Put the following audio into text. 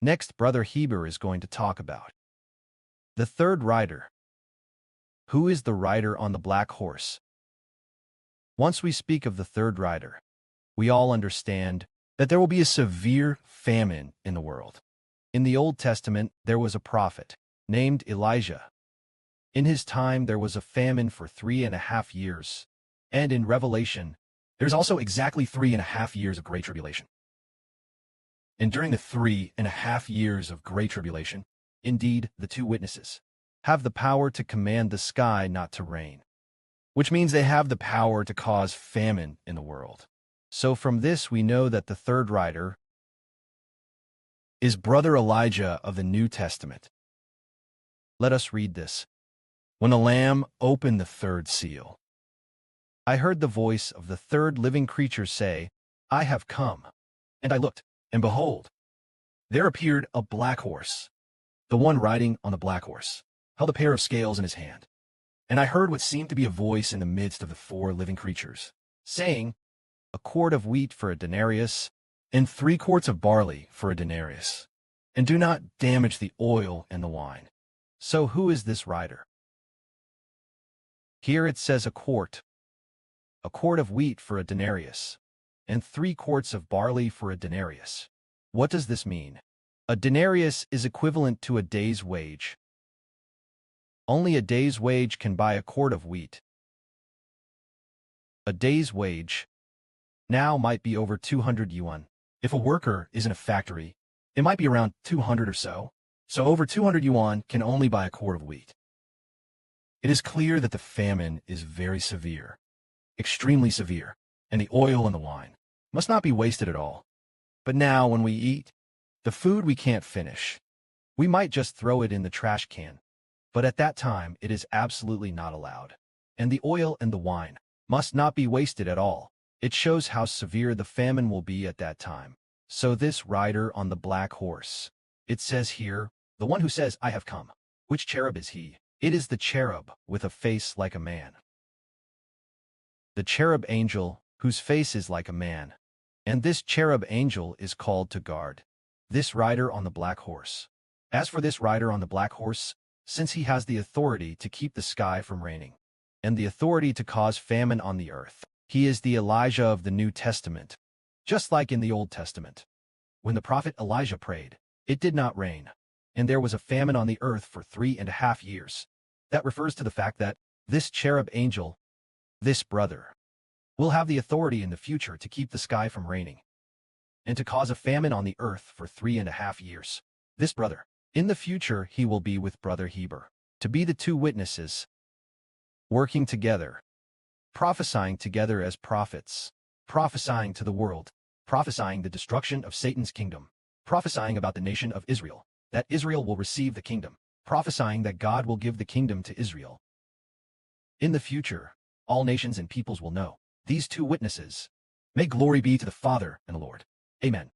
Next, Brother Heber is going to talk about the third rider. Who is the rider on the black horse? Once we speak of the third rider, we all understand that there will be a severe famine in the world. In the Old Testament, there was a prophet named Elijah. In his time, there was a famine for 3.5 years. And in Revelation, there's also exactly 3.5 years of Great Tribulation. And during the 3.5 years of Great Tribulation, indeed, the two witnesses have the power to command the sky not to rain, which means they have the power to cause famine in the world. So from this, we know that the third rider is Brother Elijah of the New Testament. Let us read this. When the Lamb opened the third seal, I heard the voice of the third living creature say, I have come. And I looked, and behold, there appeared a black horse. The one riding on the black horse held a pair of scales in his hand. And I heard what seemed to be a voice in the midst of the four living creatures, saying, a quart of wheat for a denarius, and 3 quarts of barley for a denarius. And do not damage the oil and the wine. So who is this rider? Here it says a quart of wheat for a denarius, and 3 quarts of barley for a denarius. What does this mean? A denarius is equivalent to a day's wage. Only a day's wage can buy a quart of wheat. A day's wage now might be over 200 yuan. If a worker is in a factory, it might be around 200 or so. So over 200 yuan can only buy a quart of wheat. It is clear that the famine is very severe, extremely severe, and the oil and the wine must not be wasted at all. But now when we eat, the food we can't finish, we might just throw it in the trash can. But at that time, it is absolutely not allowed. And the oil and the wine must not be wasted at all. It shows how severe the famine will be at that time. So this rider on the black horse, it says here, the one who says, I have come. Which cherub is he? It is the cherub with a face like a man. The cherub angel, whose face is like a man. And this cherub angel is called to guard this rider on the black horse. As for this rider on the black horse, since he has the authority to keep the sky from raining, and the authority to cause famine on the earth, he is the Elijah of the New Testament, just like in the Old Testament. When the prophet Elijah prayed, it did not rain, and there was a famine on the earth for 3.5 years. That refers to the fact that this cherub angel, this brother, will have the authority in the future to keep the sky from raining, and to cause a famine on the earth for 3.5 years. This brother, in the future he will be with Brother Heber, to be the two witnesses, working together, prophesying together as prophets, prophesying to the world, prophesying the destruction of Satan's kingdom, prophesying about the nation of Israel, that Israel will receive the kingdom, prophesying that God will give the kingdom to Israel. In the future, all nations and peoples will know these two witnesses. May glory be to the Father and the Lord. Amen.